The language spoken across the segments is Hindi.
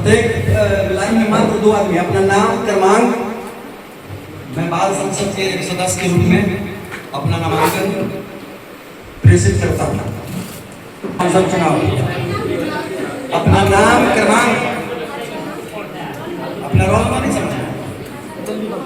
प्रत्येक लाइन में मात्र 2 आदमी अपना नाम क्रमांक। मैं बाल संसद के एक सदस्य के रूप में अपना नामांकन प्रेषित करता हूँ। संसद चुनाव, अपना नाम क्रमांक, अपना रोल नंबर नहीं समझा,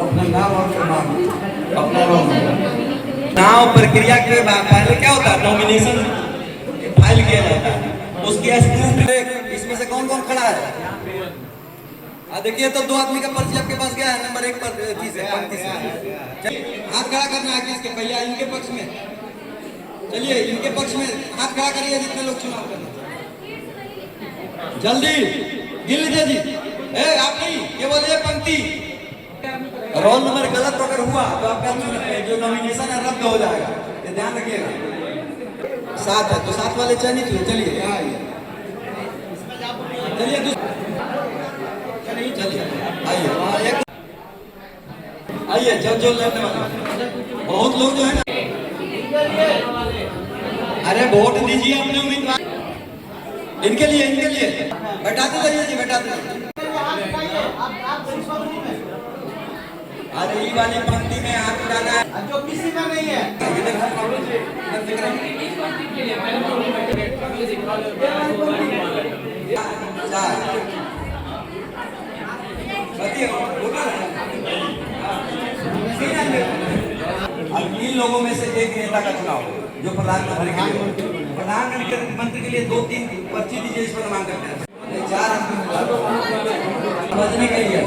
अपना नाम और क्रमांक, अपना रोल नंबर। चुनाव प्रक्रिया के बाद पहले क्या होता है, नॉमिनेशन फाइल किया जाता है, उसकी इसमें से कौन कौन खड़ा है। देखिए तो 2 आदमी का पर्ची आपके पास गया है, नंबर 1 पर पंक्ति से हाथ खड़ा करना है। किसके भैया, इनके पक्ष में, चलिए इनके पक्ष में हाथ खड़ा करिए जितने लोग चुनाव करना, जल्दी गिन लीजिए जी। आप नहीं, केवल ये पंक्ति। रोल नंबर गलत अगर हुआ तो आपका जो नॉमिनेशन है रद्द हो जाएगा, ये ध्यान रखिएगा। 7 है तो 7 वाले चयनित हुए। चलिए चलिए चलिए आइए आइए, जो लड़ने वाले बहुत लोग जो है ना, अरे वोट दीजिए अपने उम्मीदवार, इनके लिए बैठाते जाइए जी, बैठाते जाइए। अरे ये वाली पंक्ति में हाथ डाला है जो किसी का नहीं है। इन लोगों में से एक नेता का चुनाव जो प्रधानमंत्री के लिए 2-3 पर्ची दीजिए, इस पर नामांकन करें। 4 समझने के लिए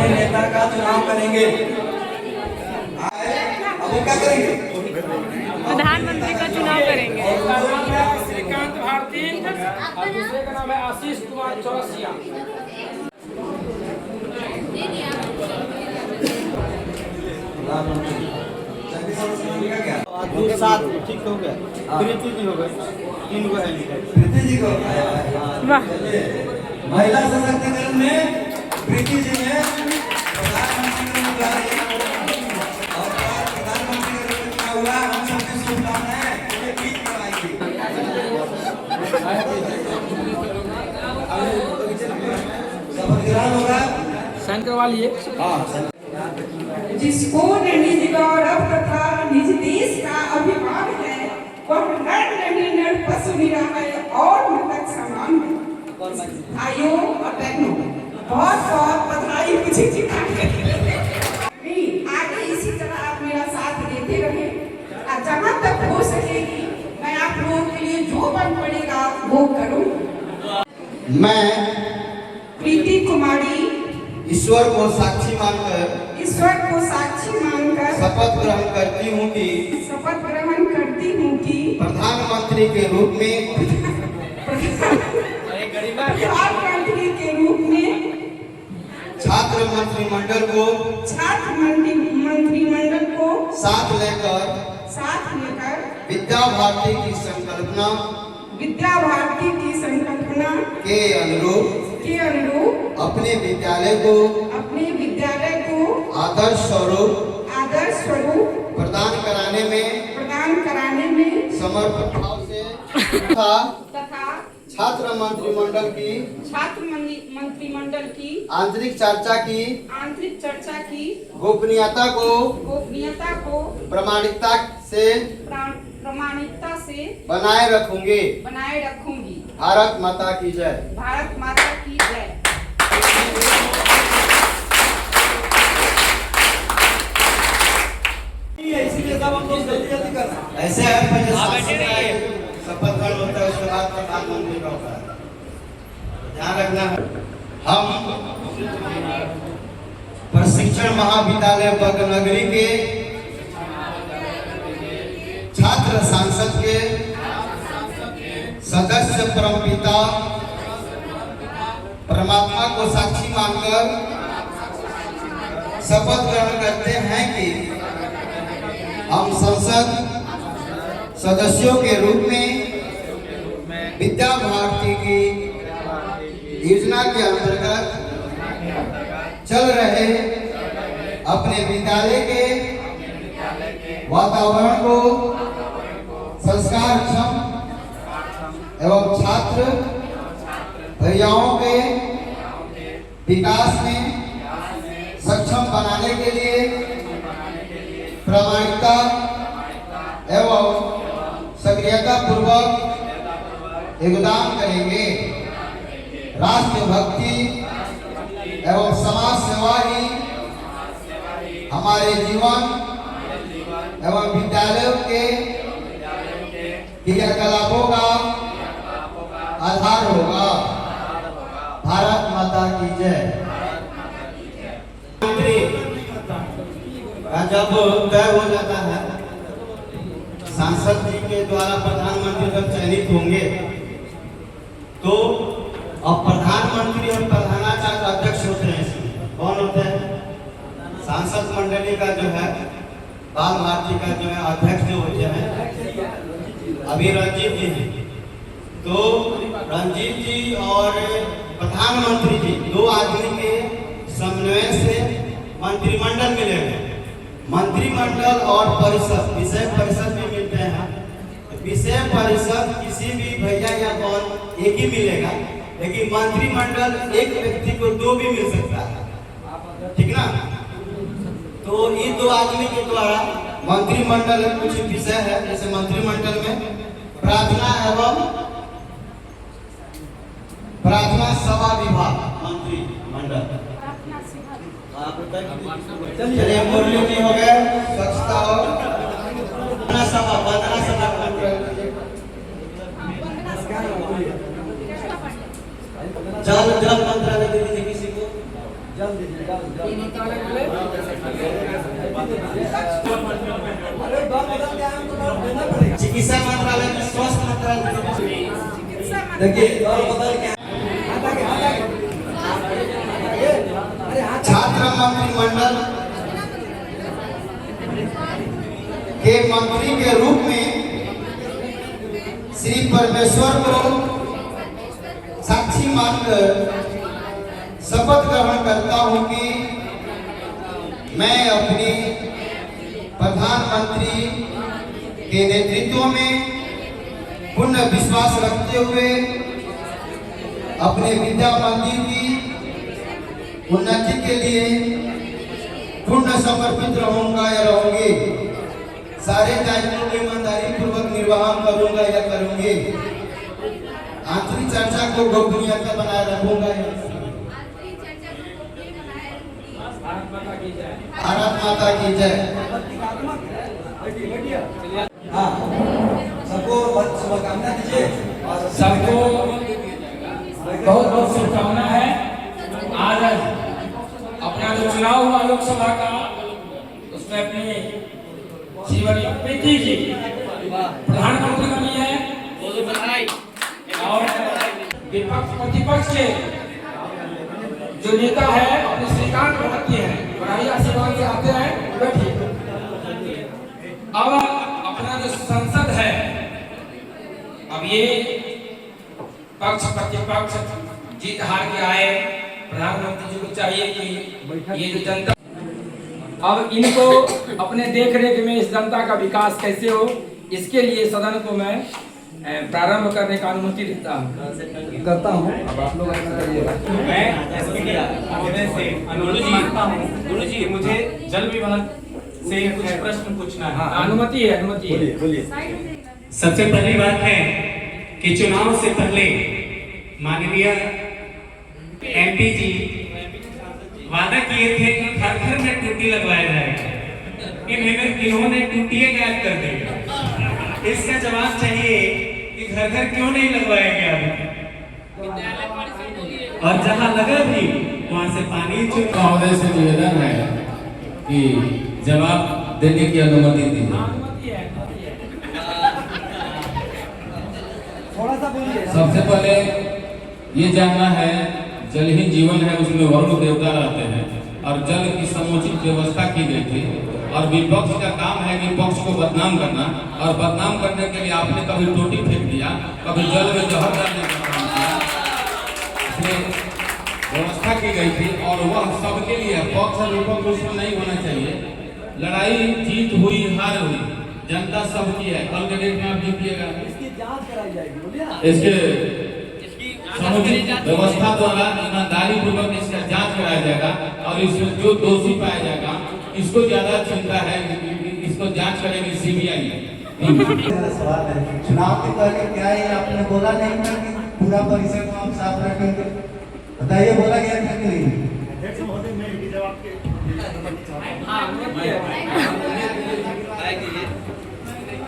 नेता का चुनाव करेंगे। अब वो क्या करेंगे, प्रधानमंत्री का चुनाव करेंगे। श्रीकांत भारती और दूसरे का नाम है आशीष कुमार चौरसिया। साथ ठीक हो गया, प्रीति जी हो गए, 3 गो है। प्रीति जी को महिला सशक्तिकरण में प्रीति जी ने प्रधानमंत्री और प्रधानमंत्री का चुनाव हुआ। हम सबकी शुभकामनाएं गीत करवाएंगे। होगा साइन करवा लिए। जिसको निज गौरव तथा निज देश का अभिमान है, वह नर नहीं नर पशु निरामय और मृतक समान है। आयो और बहनों, बहुत बहुत बधाई मुझे आगे इसी तरह आप मेरा साथ देते रहे। जहाँ तक हो सकेगी मैं आप लोगों के लिए जो बन पड़ेगा वो करूँ। मैं प्रीति कुमारी ईश्वर को साक्षी मानकर शपथ ग्रहण करती हूँ कि प्रधानमंत्री के रूप में छात्र मंत्रिमंडल को साथ लेकर विद्या भारती की संकल्पना के अनुरूप अपने विद्यालय को आदर्श स्वरूप प्रदान कराने में समर्पित भाव से तथा छात्र मंत्रिमंडल की आंतरिक चर्चा की गोपनीयता को प्रमाणिकता से बनाए रखूंगी। भारत माता की जय। इसीलिए सब हम लोग जल्दी कर रहे हैं। ऐसे शपथ ग्रहण होता है, उसके बाद प्रधानमंत्री का होता है। ध्यान रखना है। हम प्रशिक्षण महाविद्यालय बगनगरी के छात्र सांसद के सदस्य परमपिता परमात्मा को साक्षी मानकर शपथ ग्रहण करते हैं कि हम संसद सदस्यों के रूप में विद्या भारती की योजना के अंतर्गत चल रहे अपने विद्यालय के वातावरण को संस्कारक्षम एवं छात्र भैयाओं के विकास में सक्षम बनाने के लिए प्रामाणिकता एवं सक्रियता पूर्वक योगदान करेंगे। राष्ट्र भक्ति एवं समाज सेवा ही हमारे जीवन एवं विद्यालयों के क्रियाकलापों का आधार होगा। भारत माता की जय। जब तय हो जाता है, सांसद जी के द्वारा प्रधानमंत्री जब चयनित होंगे तो अब प्रधानमंत्री और प्रधानाचार्य अध्यक्ष होते हैं। इसमें कौन होते हैं? सांसद मंडली का जो है, बाल भारती का जो है अध्यक्ष जो होते हैं अभी रंजीत जी हैं। तो रंजीत जी और प्रधानमंत्री जी दो आदमी के समन्वय से मंत्रिमंडल मिलेगा। मंत्रिमंडल और परिषद, विषय परिषद भी मिलते हैं। विषय परिषद किसी भी भैया या कौन एक ही मिलेगा, लेकिन मंत्रिमंडल एक व्यक्ति को दो भी मिल सकता है, ठीक ना। तो इन दो आदमी के द्वारा मंत्रिमंडल में कुछ विषय है, जैसे मंत्रिमंडल में प्रार्थना एवं प्रार्थना सभा विभाग मंत्रिमंडल। चलिए मुरली जी हो गए, स्वच्छता और वंदना सभा जल मंत्रालय दे दीजिए किसी को। चिकित्सा मंत्रालय, स्वास्थ्य मंत्रालय। देखिए छात्र मंत्रिमंडल के मंत्री के रूप में श्री परमेश्वर को साक्षी मानकर शपथ ग्रहण करता हूं कि मैं अपने प्रधानमंत्री के नेतृत्व में पूर्ण विश्वास रखते हुए अपने विद्या मंदिर की उन्नति के लिए पूर्ण समर्पित रहूंगा या रहूंगी। सारे दायित्वों को ईमानदारी पूर्वक निर्वहन करूंगा या करूंगी। आंतरिक चर्चा को गोपनीयता बनाए रखूंगा। भारत माता की जय। हाँ, सबको शुभकामना दीजिए। सबको बहुत बहुत शुभकामना है। आज अपना जो चुनाव हुआ लोकसभा का, उसमें अपनी जीवन प्रीति जी प्रधानमंत्री बनी है और विपक्ष प्रतिपक्ष के जो नेता है अपने श्रीकांत भगत है, बड़ाई आशीर्वाद से आते हैं। बैठिए। अब अपना जो संसद है, अब ये पक्ष प्रतिपक्ष जीत हार के आए, प्रधानमंत्री जी को चाहिए कि ये जो जनता, अब इनको अपने देख रेख में इस जनता का विकास कैसे हो, इसके लिए सदन को मैं प्रारंभ करने का अनुमति देता करता हूँ। अब आप लोग ऐसा करिएगा। मैं एसपीडी महोदय से अनुरोध मांगता हूँ। गुरुजी, मुझे जल विभाग से कुछ प्रश्न पूछना है। अनुमति है, अनुमति है। बोलिए। सबसे पहली बात है कि चुनाव से पहले माननीय एमपी जी वादा किए थे कि घर घर में टूटी लगवाया जाएगा। इन्होंने टूटियां गायब कर दी। इसका जवाब चाहिए कि घर घर क्यों नहीं लगवाया गया अभी, और जहां लगा भी वहां से पानी महोदय से निवेदन है कि जवाब देने की अनुमति दीजिए। सबसे पहले ये जानना है, जल ही जीवन है, उसमें वरुण देवता रहते हैं और जल की समुचित व्यवस्था की गई थी। और विपक्ष का काम है कि पक्ष को बदनाम करना, और बदनाम करने के लिए आपने कभी टोटी फेंक दिया, कभी जल में जहर डालने का काम किया। इसलिए व्यवस्था की गई थी और वह सबके लिए, पक्ष और विपक्ष उसमें नहीं होना चाहिए। लड़ाई जीत हुई हार हुई, जनता सबकी है। कल के डेट में आप जीतिएगा, इसकी जांच कराई जाएगी, बोलिए ना। इसके समुचित व्यवस्था द्वारा ईमानदारी पूर्वक इसका जांच कराया जाएगा और इसमें जो दोषी पाया जाएगा इसको ज्यादा चिंता है, इसको जांच करेगी सीबीआई। सवाल है, चुनाव के पहले क्या ये आपने बोला नहीं था कि पूरा परिसर को आप साफ रखेंगे? बताइए, बोला गया था कि नहीं?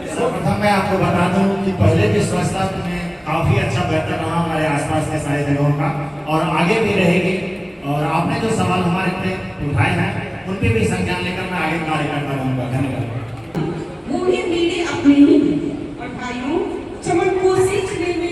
सर्वप्रथम मैं आपको बता दूं कि पहले की स्वच्छता में काफी अच्छा बेहतर रहा हमारे आसपास के सारे जगहों का, और आगे भी रहेगी। और आपने जो सवाल हमारे पे उठाए हैं उन पे भी संज्ञान लेकर मैं आगे कार्य करता रहूंगा। धन्यवाद। बूढ़ी मीरे अपनी ही और भाइयों, चमन कोसी जिले में